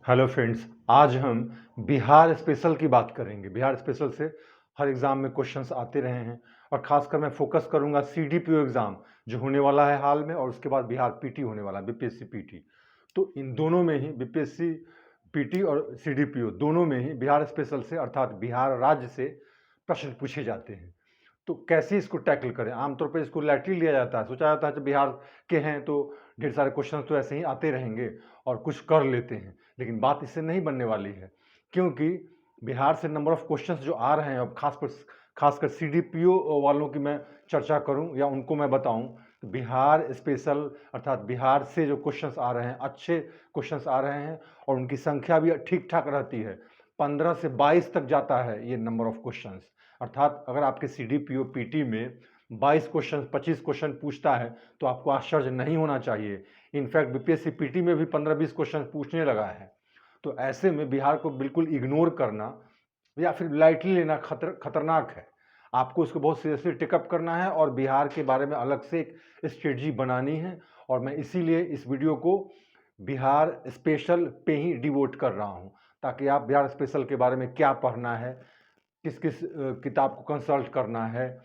Hello friends, आज हम Bihar special की बात करेंगे। बिहार स्पेशल से हर एग्ज़ाम में क्वेश्चंस आते रहे हैं और ख़ासकर मैं फोकस करूंगा सीडीपीओ एग्ज़ाम जो होने वाला है हाल में, और उसके बाद बिहार पीटी होने वाला है, बीपीएससी पीटी। तो इन दोनों में ही बीपीएससी पीटी और सीडीपीओ दोनों में ही बिहार स्पेशल से अर्थात बिहार राज्य से प्रश्न पूछे जाते हैं। तो कैसे इसको टैकल करें? आमतौर पर इसको लाइटली लिया जाता है, सोचा जाता है जब बिहार के हैं तो ढेर सारे क्वेश्चन तो ऐसे ही आते रहेंगे और कुछ कर लेते हैं, लेकिन बात इससे नहीं बनने वाली है, क्योंकि बिहार से नंबर ऑफ क्वेश्चंस जो आ रहे हैं, अब खासकर सीडीपीओ वालों की मैं चर्चा करूं या उनको मैं बताऊं, तो बिहार स्पेशल अर्थात बिहार से जो क्वेश्चंस आ रहे हैं, अच्छे क्वेश्चंस आ रहे हैं और उनकी संख्या भी ठीक ठाक रहती है। 15 से 22 तक जाता है ये नंबर ऑफ क्वेश्चंस। अर्थात अगर आपके सीडीपीओ पीटी में 22 क्वेश्चन 25 क्वेश्चन पूछता है तो आपको आश्चर्य नहीं होना चाहिए। इनफैक्ट बीपीएससी पीटी में भी 15-20 क्वेश्चन पूछने लगा है। तो ऐसे में बिहार को बिल्कुल इग्नोर करना या फिर लाइटली लेना खतरनाक है। आपको इसको बहुत सीरियसली टेकअप करना है और बिहार के बारे में अलग से एक स्ट्रेटजी बनानी है, और मैं इसीलिए इस वीडियो को बिहार स्पेशल पे ही डिवोट कर रहा हूँ, ताकि आप बिहार स्पेशल के बारे में क्या पढ़ना है, किस किस किताब को कंसल्ट करना है,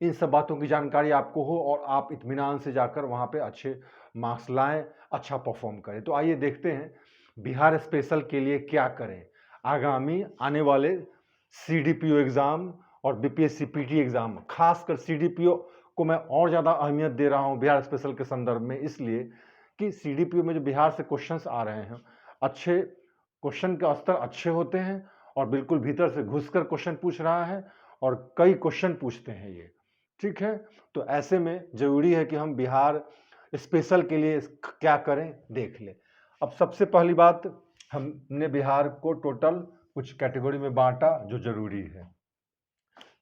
इन सब बातों की जानकारी आपको हो और आप इत्मीनान से जाकर वहाँ पे अच्छे मार्क्स लाएं, अच्छा परफॉर्म करें। तो आइए देखते हैं बिहार स्पेशल के लिए क्या करें। आगामी आने वाले सीडीपीओ एग्ज़ाम और बीपीएससी पीटी एग्ज़ाम, खासकर सीडीपीओ को मैं और ज़्यादा अहमियत दे रहा हूँ बिहार स्पेशल के संदर्भ में, इसलिए कि सीडीपीओ में जो बिहार से क्वेश्चंस आ रहे हैं, अच्छे क्वेश्चन का स्तर अच्छे होते हैं और बिल्कुल भीतर से घुसकर क्वेश्चन पूछ रहा है और कई क्वेश्चन पूछते हैं ये, ठीक है। तो ऐसे में जरूरी है कि हम बिहार स्पेशल के लिए क्या करें देख लें। अब सबसे पहली बात, हमने बिहार को टोटल कुछ कैटेगरी में बांटा जो जरूरी है।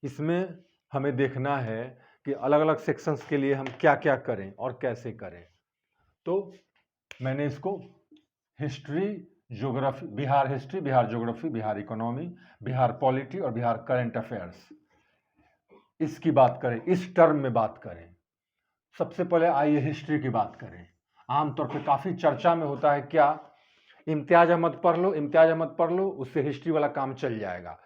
इसमें हमें देखना है कि अलग अलग सेक्शंस के लिए हम क्या क्या करें और कैसे करें। तो मैंने इसको history, geography, Bihar history, Bihar geography, Bihar economy, Bihar polity और बिहार करंट अफेयर्स, इसकी बात करें, इस टर्म में बात करें। सबसे पहले आइए हिस्ट्री की बात करें। आमतौर पे काफ़ी चर्चा में होता है क्या, इम्तियाज अहमद पढ़ लो, इम्तियाज अहमद पढ़ लो, उससे हिस्ट्री वाला काम चल जाएगा।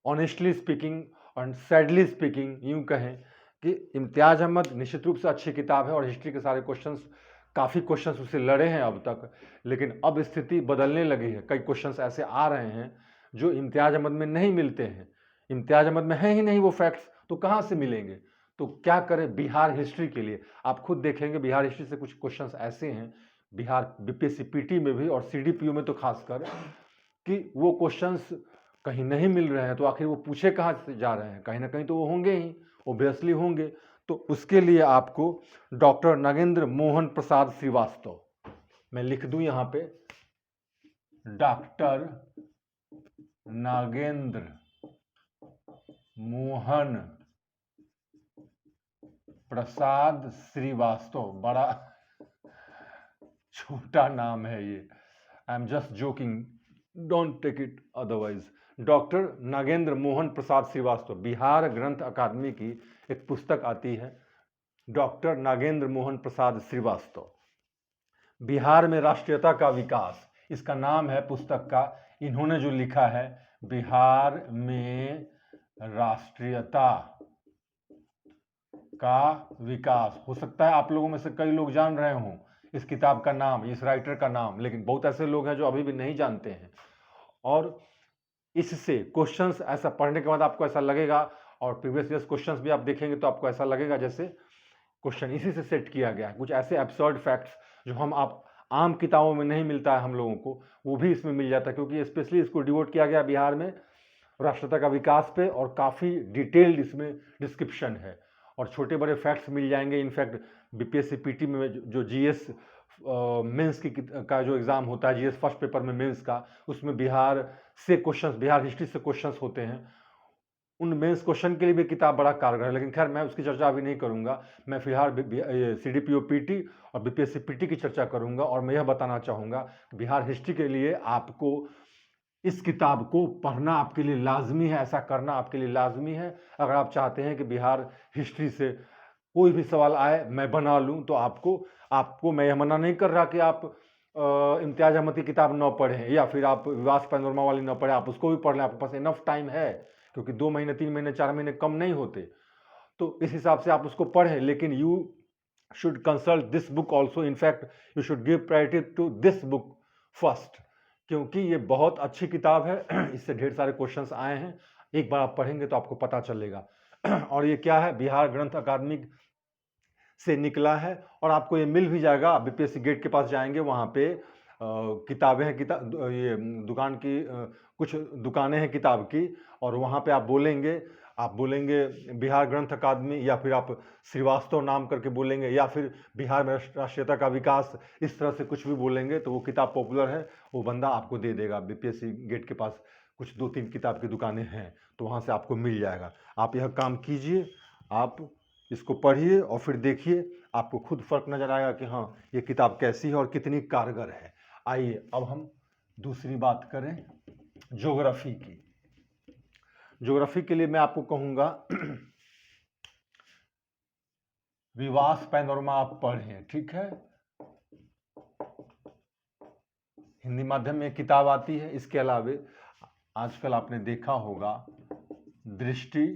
ऑनेस्टली स्पीकिंग और सैडली स्पीकिंग यूं कहें कि इम्तियाज अहमद निश्चित रूप से अच्छी किताब है और हिस्ट्री के सारे क्वेश्चंस, काफ़ी क्वेश्चंस उससे लड़े हैं अब तक, लेकिन अब स्थिति बदलने लगी है। कई क्वेश्चंस ऐसे आ रहे हैं जो इम्तियाज अहमद में नहीं मिलते हैं। इम्तियाज अहमद में है ही नहीं वो फैक्ट्स, तो कहाँ से मिलेंगे? तो क्या करें बिहार हिस्ट्री के लिए? आप खुद देखेंगे बिहार हिस्ट्री से कुछ क्वेश्चंस ऐसे हैं बिहार बीपीएससी पीटी में भी और सीडीपीओ में तो खासकर, कि वो क्वेश्चंस कहीं नहीं मिल रहे हैं, तो आखिर वो पूछे कहाँ से जा रहे हैं? कहीं ना कहीं तो वो होंगे ही, ओबियसली होंगे। तो उसके लिए आपको डॉक्टर नागेंद्र मोहन प्रसाद श्रीवास्तव, मैं लिख दूं यहाँ पे, डॉक्टर नागेंद्र मोहन प्रसाद श्रीवास्तव, बड़ा छोटा नाम है ये, I am just joking, don't take it otherwise. Doctor Nagendra Mohan Prasad Srivastava, Bihar Granth Akademi की एक पुस्तक आती है, डॉक्टर नागेंद्र मोहन प्रसाद श्रीवास्तव, बिहार में राष्ट्रीयता का विकास, इसका नाम है पुस्तक का। इन्होंने जो लिखा है, बिहार में राष्ट्रीयता का विकास, हो सकता है आप लोगों में से कई लोग जान रहे हों इस किताब का नाम, इस राइटर का नाम, लेकिन बहुत ऐसे लोग हैं जो अभी भी नहीं जानते हैं। और इससे क्वेश्चंस, ऐसा पढ़ने के बाद आपको ऐसा लगेगा, और प्रीवियस ईयर्स क्वेश्चंस भी आप देखेंगे तो आपको ऐसा लगेगा जैसे क्वेश्चन इसी से सेट किया गया है। कुछ ऐसे एब्सर्ड फैक्ट्स जो हम आप आम किताबों में नहीं मिलता है हम लोगों को, वो भी इसमें मिल जाता है, क्योंकि स्पेशली इसको डिवोट किया गया बिहार में राष्ट्रीयता का विकास पे, और काफ़ी डिटेल्ड इसमें डिस्क्रिप्शन है और छोटे बड़े फैक्ट्स मिल जाएंगे। इनफैक्ट बीपीएससी पीटी में जो जीएस मेंस का जो एग्ज़ाम होता है, जीएस फर्स्ट पेपर में मेंस का, उसमें बिहार से क्वेश्चंस, बिहार हिस्ट्री से क्वेश्चंस होते हैं। उन मेंस क्वेश्चन के लिए भी किताब बड़ा कारगर है, लेकिन खैर मैं उसकी चर्चा अभी नहीं करूंगा। मैं फिलहाल सीडीपीओ पीटी और बीपीएससी पीटी की चर्चा करूंगा, और मैं यह बताना चाहूँगा कि बिहार हिस्ट्री के लिए आपको इस किताब को पढ़ना आपके लिए लाजमी है, ऐसा करना आपके लिए लाजमी है। अगर आप चाहते हैं कि बिहार हिस्ट्री से कोई भी सवाल आए मैं बना लूं, तो आपको मैं यह मना नहीं कर रहा कि आप इम्तियाज अहमद की किताब न पढ़ें या फिर आप विवास पैनोरमा वाली न पढ़ें, आप उसको भी पढ़ लें, आपके पास इनफ टाइम है, क्योंकि 2 महीने 3 महीने 4 महीने कम नहीं होते, तो इस हिसाब से आप उसको पढ़ें। लेकिन you should consult this book also, in fact you should give priority to this book first, क्योंकि ये बहुत अच्छी किताब है, इससे ढेर सारे क्वेश्चंस आए हैं, एक बार आप पढ़ेंगे तो आपको पता चलेगा। और ये क्या है, बिहार ग्रंथ अकादमी से निकला है, और आपको ये मिल भी जाएगा। आप बीपीएससी गेट के पास जाएंगे, वहाँ पे किताबें हैं, ये दुकान की कुछ दुकानें हैं किताब की, और वहाँ पे आप बोलेंगे बिहार ग्रंथ अकादमी, या फिर आप श्रीवास्तव नाम करके बोलेंगे, या फिर बिहार में राष्ट्रीयता का विकास, इस तरह से कुछ भी बोलेंगे तो वो किताब पॉपुलर है, वो बंदा आपको दे देगा। बीपीएससी गेट के पास कुछ 2-3 किताब की दुकानें हैं, तो वहाँ से आपको मिल जाएगा। आप यह काम कीजिए, आप इसको पढ़िए और फिर देखिए, आपको खुद फर्क नजर आएगा कि हाँ ये किताब कैसी है और कितनी कारगर है। आइए अब हम दूसरी बात करें ज्योग्राफी की। ज्योग्राफी के लिए मैं आपको कहूँगा विवास पैनोरमा आप पढ़ें, ठीक है। हिंदी माध्यम में किताब आती है। इसके अलावे आजकल आपने देखा होगा दृष्टि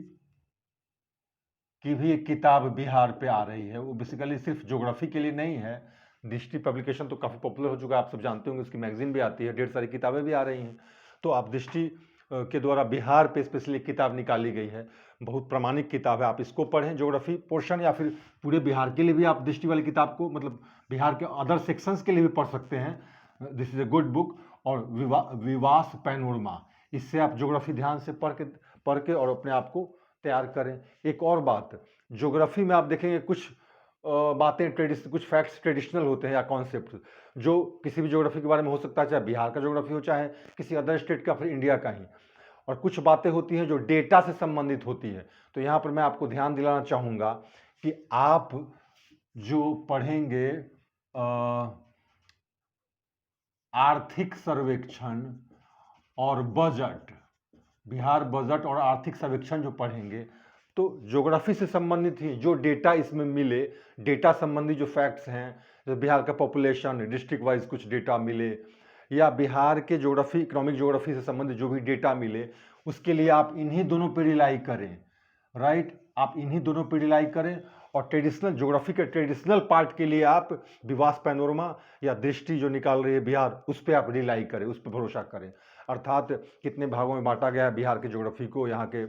की भी एक किताब बिहार पे आ रही है, वो बेसिकली सिर्फ ज्योग्राफी के लिए नहीं है। दृष्टि पब्लिकेशन तो काफ़ी पॉपुलर हो चुका है, आप सब जानते होंगे, उसकी मैगजीन भी आती है, ढेर सारी किताबें भी आ रही हैं। तो आप दृष्टि के द्वारा बिहार पे स्पेशली एक किताब निकाली गई है, बहुत प्रामाणिक किताब है, आप इसको पढ़ें ज्योग्राफी पोर्शन, या फिर पूरे बिहार के लिए भी आप दृष्टि वाली किताब को, मतलब बिहार के अदर सेक्शंस के लिए भी पढ़ सकते हैं। This is a good book. और विवास पैनोरमा, इससे आप ज्योग्राफी ध्यान से पढ़ के और अपने आप को तैयार करें। एक और बात, ज्योग्राफी में आप देखेंगे कुछ बातें कुछ फैक्ट्स ट्रेडिशनल होते हैं या कॉन्सेप्ट, जो किसी भी ज्योग्राफी के बारे में हो सकता है, चाहे बिहार का ज्योग्राफी हो चाहे किसी अदर स्टेट का, फिर इंडिया का ही। और कुछ बातें होती हैं जो डेटा से संबंधित होती है। तो यहाँ पर मैं आपको ध्यान दिलाना चाहूँगा कि आप जो पढ़ेंगे आर्थिक सर्वेक्षण और बजट, बिहार बजट और आर्थिक सर्वेक्षण जो पढ़ेंगे, तो ज्योग्राफी से संबंधित ही जो डेटा इसमें मिले, डेटा संबंधी जो फैक्ट्स हैं, जो बिहार का पॉपुलेशन डिस्ट्रिक्ट वाइज कुछ डेटा मिले, या बिहार के ज्योग्राफी इकोनॉमिक ज्योग्राफी से संबंधित जो भी डेटा मिले, उसके लिए आप इन्हीं दोनों पे रिलाई करें, राइट। आप इन्हीं दोनों पे रिलाई करें, और ट्रेडिशनल ज्योग्राफी के ट्रेडिशनल पार्ट के लिए आप विवास पैनोरमा या दृष्टि जो निकाल रही है बिहार, उस पर आप रिलाई करें, उस पर भरोसा करें। अर्थात कितने भागों में बांटा गया है बिहार के ज्योग्राफी को, यहाँ के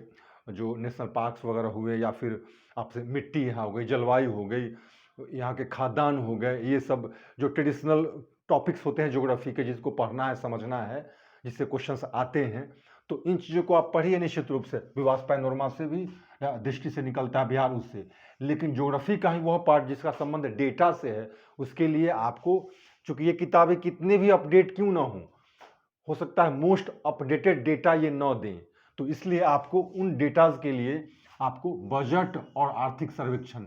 जो नेशनल पार्क्स वगैरह हुए, या फिर आपसे मिट्टी यहाँ हो गई, जलवायु हो गई, यहाँ के खाद्यान्न हो गए, ये सब जो ट्रेडिशनल टॉपिक्स होते हैं ज्योग्राफी के, जिसको पढ़ना है, समझना है, जिससे क्वेश्चंस आते हैं, तो इन चीज़ों को आप पढ़िए निश्चित रूप से। विवास पैनोरमा से भी या दृष्टि से निकलता है बिहार, उससे। लेकिन ज्योग्राफी का ही वह पार्ट जिसका संबंध डेटा से है, उसके लिए आपको, चूंकि ये किताबें कितने भी अपडेट क्यों ना हो सकता है मोस्ट अपडेटेड डेटा ये न दें, तो इसलिए आपको उन डेटाज के लिए आपको बजट और आर्थिक सर्वेक्षण,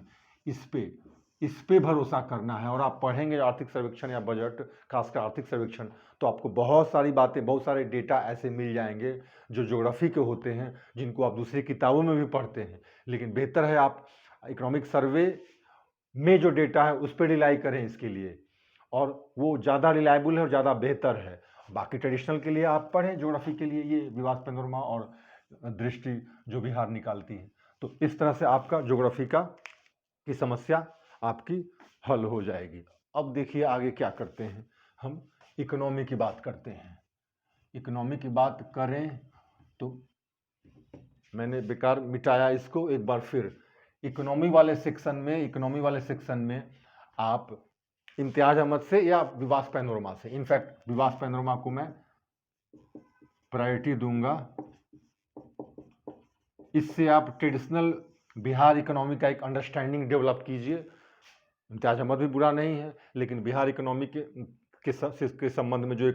इस पे भरोसा करना है। और आप पढ़ेंगे आर्थिक सर्वेक्षण या बजट, खासकर आर्थिक सर्वेक्षण, तो आपको बहुत सारी बातें, बहुत सारे डेटा ऐसे मिल जाएंगे जो ज्योग्राफी के होते हैं, जिनको आप दूसरी किताबों में भी पढ़ते हैं। लेकिन बेहतर है आप इकोनॉमिक सर्वे में जो डेटा है उस पर रिलाई करें इसके लिए, और वो ज़्यादा रिलायबल है और ज़्यादा बेहतर है। बाकी ट्रेडिशनल के लिए आप पढ़ें ज्योग्राफी के लिए ये विवास पैनोरमा और दृष्टि जो बिहार निकालती है। तो इस तरह से आपका ज्योग्राफी की समस्या आपकी हल हो जाएगी। अब देखिए आगे क्या करते हैं, हम इकोनॉमी की बात करते हैं। इकोनॉमी की बात करें तो मैंने बेकार मिटाया इसको, एक बार फिर इकोनॉमी वाले सेक्शन में आप इम्तियाज अहमद से या विवास पैनोरमा से, इनफैक्ट विवास पैनोरमा को मैं प्रायोरिटी दूंगा। इससे आप ट्रेडिशनल बिहार इकोनॉमी का एक अंडरस्टैंडिंग डेवलप कीजिए। इम्तियाज अहमद भी बुरा नहीं है, लेकिन बिहार इकोनॉमी के संबंध में जो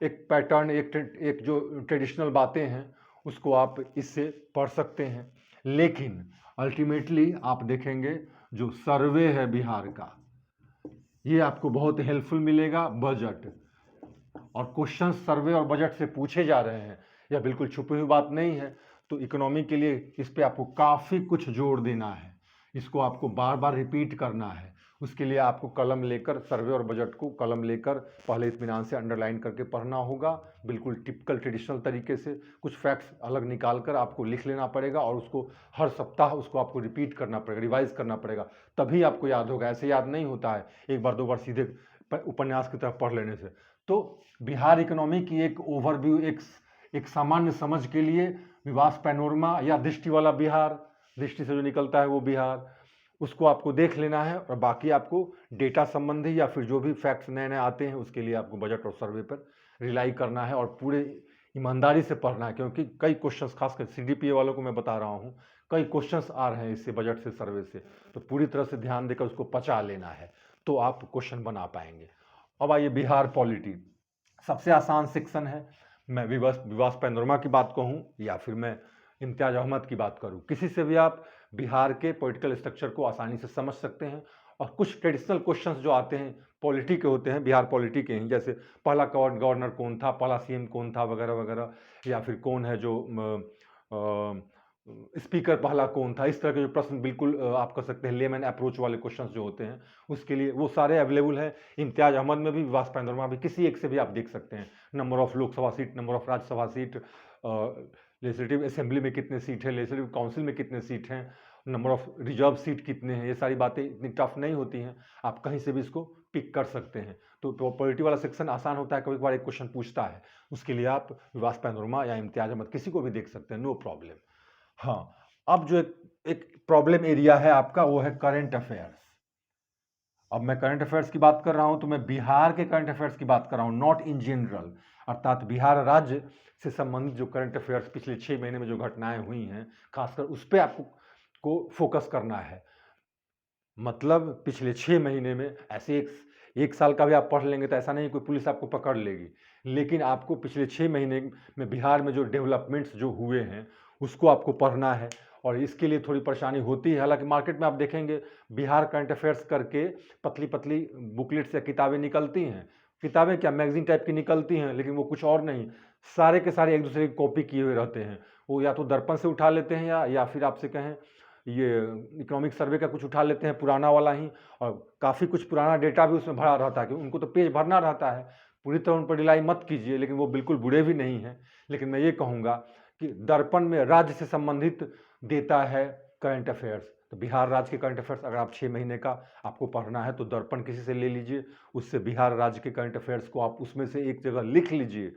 एक पैटर्न, एक जो ट्रेडिशनल बातें हैं, उसको आप इससे पढ़ सकते हैं। लेकिन अल्टीमेटली आप देखेंगे जो सर्वे है बिहार का, ये आपको बहुत हेल्पफुल मिलेगा। बजट और क्वेश्चन सर्वे और बजट से पूछे जा रहे हैं, यह बिल्कुल छुपी हुई बात नहीं है। तो इकोनॉमी के लिए इस पे आपको काफ़ी कुछ जोर देना है, इसको आपको बार बार रिपीट करना है, उसके लिए आपको कलम लेकर सर्वे और बजट को कलम लेकर पहले इत्मीनान से अंडरलाइन करके पढ़ना होगा, बिल्कुल टिपिकल ट्रेडिशनल तरीके से। कुछ फैक्ट्स अलग निकाल कर आपको लिख लेना पड़ेगा और उसको हर सप्ताह उसको आपको रिपीट करना पड़ेगा, रिवाइज करना पड़ेगा, तभी आपको याद होगा। ऐसे याद नहीं होता है एक बार दो बार सीधे उपन्यास की तरफ पढ़ लेने से। तो बिहार इकोनॉमी की एक ओवरव्यू, एक सामान्य समझ के लिए विवास पैनोरमा या दृष्टि वाला बिहार, दृष्टि से जो निकलता है वो बिहार, उसको आपको देख लेना है। और बाकी आपको डेटा संबंधी या फिर जो भी फैक्ट्स नए नए आते हैं उसके लिए आपको बजट और सर्वे पर रिलाई करना है और पूरे ईमानदारी से पढ़ना है, क्योंकि कई क्वेश्चंस, खासकर सीडीपीए वालों को मैं बता रहा हूँ, कई क्वेश्चंस आ रहे हैं इससे, बजट से, सर्वे से। तो पूरी तरह से ध्यान देकर उसको पचा लेना है, तो आप क्वेश्चन बना पाएंगे। अब आइए बिहार पॉलिटी, सबसे आसान सेक्शन है। मैं विवास पैनोरमा की बात कहूँ या फिर मैं इम्तियाज अहमद की बात करूँ, किसी से भी आप बिहार के पॉलिटिकल स्ट्रक्चर को आसानी से समझ सकते हैं। और कुछ ट्रेडिशनल क्वेश्चंस जो आते हैं पॉलिटी के होते हैं, बिहार पॉलिटी के ही, जैसे पहला गवर्नर कौन था, पहला सीएम कौन था, वगैरह वगैरह, या फिर कौन है जो स्पीकर पहला कौन था, इस तरह के जो प्रश्न बिल्कुल आप कर सकते हैं, लेमैन अप्रोच वाले क्वेश्चंस जो होते हैं, उसके लिए वो सारे अवेलेबल हैं। इम्तियाज अहमद में भी, विवास पैनोरमा भी, किसी एक से भी आप देख सकते हैं। Number of Lok Sabha seat, number of Rajya Sabha seat, legislative assembly में कितने सीट है, लेजिस्लेटिव काउंसिल में कितने सीट हैं, नंबर ऑफ रिजर्व सीट कितने हैं, ये सारी बातें इतनी टफ नहीं होती हैं, आप कहीं से भी इसको पिक कर सकते हैं। तो पॉलिटी वाला सेक्शन आसान होता है, कभी कभार एक क्वेश्चन पूछता है, उसके लिए आप विवास पैनोरमा या इम्तियाज अहमद किसी को भी देख सकते हैं, नो प्रॉब्लम। हाँ, अब जो एक प्रॉब्लम एरिया है आपका, वो है करंट अफेयर्स। अब मैं करंट अफेयर्स की बात कर रहा हूं तो मैं बिहार के करंट अफेयर्स की बात कर रहा हूं, नॉट इन जनरल। अर्थात बिहार राज्य से संबंधित जो करंट अफेयर्स पिछले 6 महीने में जो घटनाएं हुई हैं, खासकर उस पर आपको फोकस करना है। मतलब पिछले 6 महीने में, ऐसे एक साल का भी आप पढ़ लेंगे तो ऐसा नहीं कोई पुलिस आपको पकड़ लेगी, लेकिन आपको पिछले 6 महीने में बिहार में जो डेवलपमेंट्स जो हुए हैं उसको आपको पढ़ना है। और इसके लिए थोड़ी परेशानी होती है, हालांकि मार्केट में आप देखेंगे बिहार करंट अफेयर्स करके पतली पतली बुकलेट्स या किताबें निकलती हैं, किताबें क्या, मैगजीन टाइप की निकलती हैं, लेकिन वो कुछ और नहीं, सारे के सारे एक दूसरे की कॉपी किए हुए रहते हैं। वो या तो दर्पण से उठा लेते हैं या फिर आपसे कहें ये इकोनॉमिक सर्वे का कुछ उठा लेते हैं पुराना वाला ही, और काफ़ी कुछ पुराना डेटा भी उसमें भरा रहता है, कि उनको तो पेज भरना रहता है, पूरी तरह उन पर रिलाई मत कीजिए, लेकिन वो बिल्कुल बुरे भी नहीं हैं। लेकिन मैं ये कहूँगा कि दर्पण में राज्य से संबंधित देता है करंट अफेयर्स, तो बिहार राज्य के करंट अफेयर्स अगर आप 6 महीने का आपको पढ़ना है तो दर्पण किसी से ले लीजिए, उससे बिहार राज्य के करंट अफेयर्स को आप उसमें से एक जगह लिख लीजिए।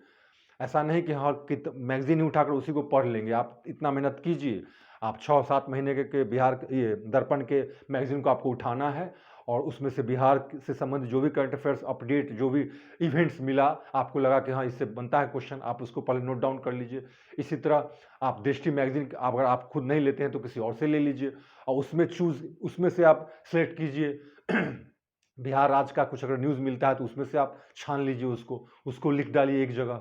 ऐसा नहीं कि हर मैगजीन ही उठाकर उसी को पढ़ लेंगे, आप इतना मेहनत कीजिए। आप 6-7 महीने के बिहार ये दर्पण के मैगजीन को आपको उठाना है और उसमें से बिहार से संबंधित जो भी करंट अफेयर्स अपडेट, जो भी इवेंट्स मिला, आपको लगा कि हाँ इससे बनता है क्वेश्चन, आप उसको पहले नोट डाउन कर लीजिए। इसी तरह आप दृष्टि मैगजीन अगर आप खुद नहीं लेते हैं तो किसी और से ले लीजिए और उसमें से आप सेलेक्ट कीजिए बिहार राज्य का कुछ अगर न्यूज़ मिलता है तो उसमें से आप छान लीजिए, उसको लिख डालिए एक जगह।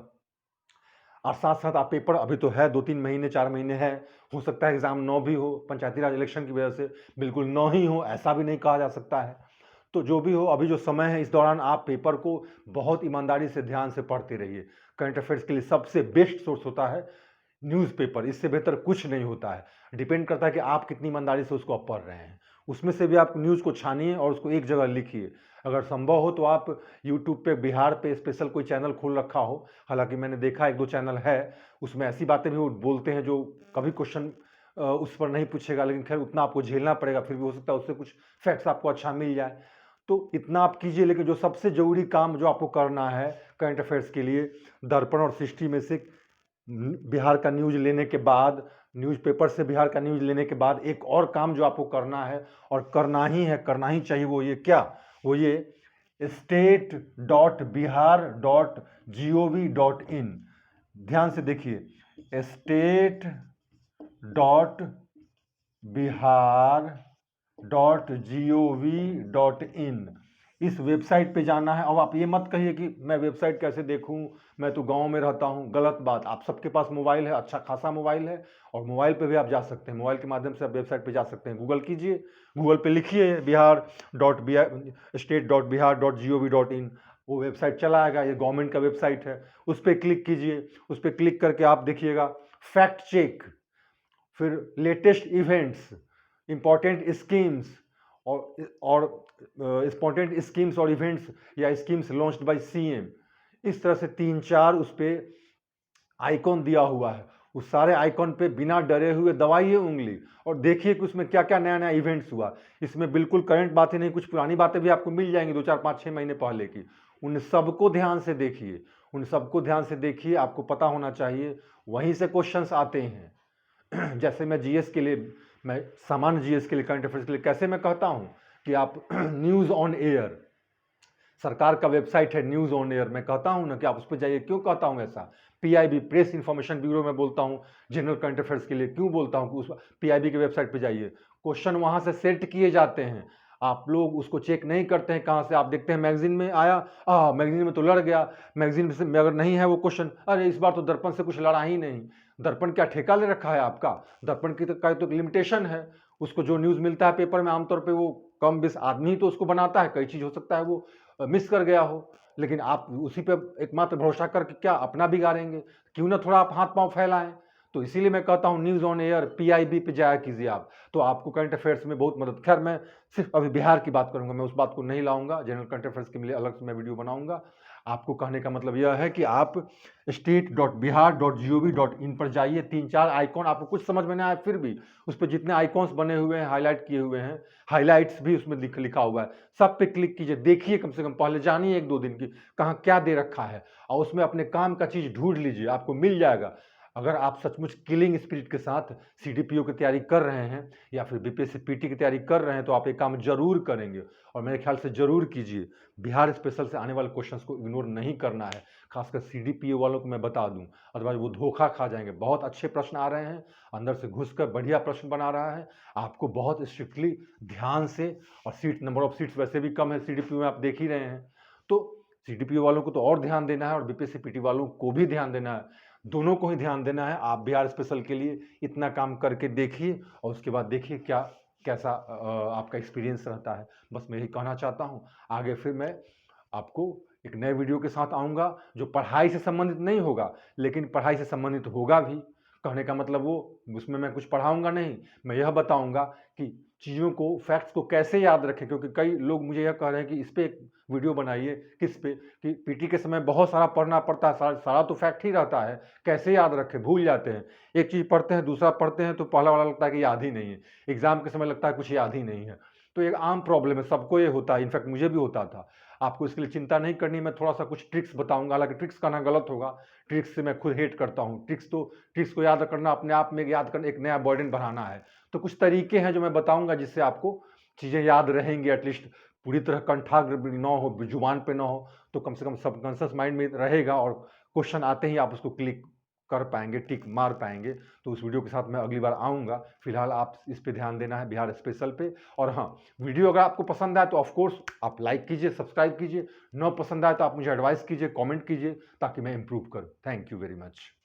और साथ साथ आप पेपर, अभी तो है 2-3 महीने 4 महीने है, हो सकता है एग्जाम 9 भी हो, पंचायती राज इलेक्शन की वजह से बिल्कुल 9 ही हो, ऐसा भी नहीं कहा जा सकता है। तो जो भी हो, अभी जो समय है इस दौरान आप पेपर को बहुत ईमानदारी से ध्यान से पढ़ते रहिए। करंट अफेयर्स के लिए सबसे बेस्ट सोर्स होता है न्यूज़पेपर, इससे बेहतर कुछ नहीं होता है। डिपेंड करता है कि आप कितनी ईमानदारी से उसको आप पढ़ रहे हैं, उसमें से भी आप न्यूज़ को छानिए और उसको एक जगह लिखिए। अगर संभव हो तो आप यूट्यूब पे बिहार पे स्पेशल कोई चैनल खोल रखा हो, हालांकि मैंने देखा 1-2 चैनल है, उसमें ऐसी बातें भी वो बोलते हैं जो कभी क्वेश्चन उस पर नहीं पूछेगा, लेकिन खैर उतना आपको झेलना पड़ेगा, फिर भी हो सकता है उससे कुछ फैक्ट्स आपको अच्छा मिल जाए। तो इतना आप कीजिए, लेकिन जो सबसे जरूरी काम जो आपको करना है करंट अफेयर्स के लिए, दर्पण और सृष्टि में से बिहार का न्यूज़ लेने के बाद, न्यूज़पेपर से बिहार का न्यूज़ लेने के बाद एक और काम जो आपको करना है और करना ही है, करना ही चाहिए, वो ये क्या, वो ये state.bihar.gov.in, ध्यान से देखिए, state.bihar.gov.in, इस वेबसाइट पे जाना है। अब आप ये मत कहिए कि मैं वेबसाइट कैसे देखूं, मैं तो गांव में रहता हूं, गलत बात। आप सबके पास मोबाइल है, अच्छा खासा मोबाइल है, और मोबाइल पे भी आप जा सकते हैं, मोबाइल के माध्यम से आप वेबसाइट पे जा सकते हैं। गूगल कीजिए, गूगल पे लिखिए state.bihar.gov.in, वो वेबसाइट चला आएगा, ये गवर्नमेंट का वेबसाइट है, उस पर क्लिक कीजिए। उस पर क्लिक करके आप देखिएगा फैक्ट चेक, फिर लेटेस्ट इवेंट्स, इंपॉर्टेंट स्कीम्स और स्पॉन्टेनियस स्कीम्स और इवेंट्स या स्कीम्स लॉन्च्ड बाय सीएम, इस तरह से 3-4 उस पर आइकॉन दिया हुआ है। उस सारे आइकॉन पे बिना डरे हुए दबाइए उंगली और देखिए कि उसमें क्या क्या नया नया इवेंट्स हुआ। इसमें बिल्कुल करंट बातें नहीं, कुछ पुरानी बातें भी आपको मिल जाएंगी 2-4-5-6 महीने पहले की। उन सबको ध्यान से देखिए, उन सबको ध्यान से देखिए, आपको पता होना चाहिए। वहीं से क्वेश्चंस आते हैं। जैसे मैं जीएस के लिए, मैं सामान्य जीएस के लिए, करंट अफेयर्स के लिए कैसे मैं कहता हूँ कि आप न्यूज़ ऑन एयर, सरकार का वेबसाइट है न्यूज़ ऑन एयर, मैं कहता हूं ना कि आप उस पर जाइए। क्यों कहता हूं ऐसा? पीआईबी, प्रेस इंफॉर्मेशन ब्यूरो में बोलता हूं जनरल करंट अफेयर्स के लिए। क्यों बोलता हूं कि उस पीआईबी के वेबसाइट पे जाइए, क्वेश्चन वहां से सेट किए जाते हैं। आप लोग उसको चेक नहीं करते हैं कहां से। आप देखते हैं मैगजीन में आया, मैगजीन में तो लड़ गया, मैगजीन में अगर नहीं है वो क्वेश्चन, अरे इस बार तो दर्पण से कुछ लड़ा ही नहीं। दर्पण क्या ठेका ले रखा है आपका? दर्पण की तो लिमिटेशन है। उसको जो न्यूज़ मिलता है पेपर में, आमतौर पर वो कम बेस आदमी ही तो उसको बनाता है। कई चीज़ हो सकता है वो मिस कर गया हो, लेकिन आप उसी पे एकमात्र भरोसा करके क्या अपना बिगाड़ेंगे? क्यों ना थोड़ा आप हाथ पांव फैलाएं। तो इसीलिए मैं कहता हूं न्यूज़ ऑन एयर, पीआईबी पे जाया कीजिए आप, तो आपको करंट अफेयर्स में बहुत मदद। खैर मैं सिर्फ अभी बिहार की बात करूंगा, मैं उस बात को नहीं लाऊंगा, जनरल करंट अफेयर्स के लिए अलग से मैं वीडियो बनाऊंगा। आपको कहने का मतलब यह है कि आप state.bihar.gov.in पर जाइए। 3-4 आइकॉन, आपको कुछ समझ में नहीं आए फिर भी उस पर जितने आइकॉन्स बने हुए हैं, हाईलाइट किए हुए हैं, हाइलाइट्स भी उसमें लिखा हुआ है, सब पे क्लिक कीजिए। देखिए, कम से कम पहले जानिए 1-2 दिन की कहाँ क्या दे रखा है, और उसमें अपने काम का चीज़ ढूंढ लीजिए, आपको मिल जाएगा। अगर आप सचमुच किलिंग स्पिरिट के साथ सीडीपीओ की तैयारी कर रहे हैं या फिर बीपीएससी पीटी की तैयारी कर रहे हैं, तो आप एक काम जरूर करेंगे, और मेरे ख्याल से जरूर कीजिए। बिहार स्पेशल से आने वाले क्वेश्चंस को इग्नोर नहीं करना है, खासकर सीडीपीओ वालों को मैं बता दूं, अदरवाइज वो धोखा खा जाएंगे। बहुत अच्छे प्रश्न आ रहे हैं, अंदर से घुसकर बढ़िया प्रश्न बना रहा है। आपको बहुत स्ट्रिक्टली ध्यान से, और नंबर ऑफ सीट्स वैसे भी कम है सीडीपीओ में, आप देख ही रहे हैं। तो सीडीपीओ वालों को तो और ध्यान देना है, और बीपीएससी पीटी वालों को भी ध्यान देना है, दोनों को ही ध्यान देना है। आप बिहार स्पेशल के लिए इतना काम करके देखिए, और उसके बाद देखिए कैसा आपका एक्सपीरियंस रहता है। बस मैं यही कहना चाहता हूँ। आगे फिर मैं आपको एक नए वीडियो के साथ आऊँगा, जो पढ़ाई से संबंधित नहीं होगा, लेकिन पढ़ाई से संबंधित होगा भी। कहने का मतलब वो, उसमें मैं कुछ पढ़ाऊंगा नहीं, मैं यह बताऊंगा कि चीज़ों को, फैक्ट्स को कैसे याद रखें। क्योंकि कई लोग मुझे यह कह रहे हैं कि इस पे एक वीडियो बनाइए। किस पे? कि पीटी के समय बहुत सारा पढ़ना पड़ता है, सारा तो फैक्ट ही रहता है, कैसे याद रखें, भूल जाते हैं। एक चीज़ पढ़ते हैं, दूसरा पढ़ते हैं, तो पहला वाला लगता है कि याद ही नहीं है, एग्जाम के समय लगता है कुछ याद ही नहीं है। तो एक आम प्रॉब्लम है, सबको ये होता है, इनफैक्ट मुझे भी होता था। आपको इसके लिए चिंता नहीं करनी, मैं थोड़ा सा कुछ ट्रिक्स बताऊंगा। हालांकि ट्रिक्स कहना गलत होगा, ट्रिक्स से मैं खुद हेट करता हूँ। ट्रिक्स को याद करना अपने आप में, याद करना एक नया बर्डन बढ़ाना है। तो कुछ तरीके हैं जो मैं बताऊंगा, जिससे आपको चीज़ें याद रहेंगी। एटलीस्ट पूरी तरह कंठाग्र न हो, जुबान पे ना हो, तो कम से कम सबकॉन्शियस माइंड में रहेगा, और क्वेश्चन आते ही आप उसको क्लिक कर पाएंगे, टिक मार पाएंगे। तो उस वीडियो के साथ मैं अगली बार आऊँगा। फिलहाल आप इस पे ध्यान देना है, बिहार स्पेशल पे। और हाँ, वीडियो अगर आपको पसंद आए तो ऑफकोर्स आप लाइक कीजिए, सब्सक्राइब कीजिए। न पसंद आए तो आप मुझे एडवाइस कीजिए, कमेंट कीजिए, ताकि मैं इंप्रूव करूँ। Thank you very much.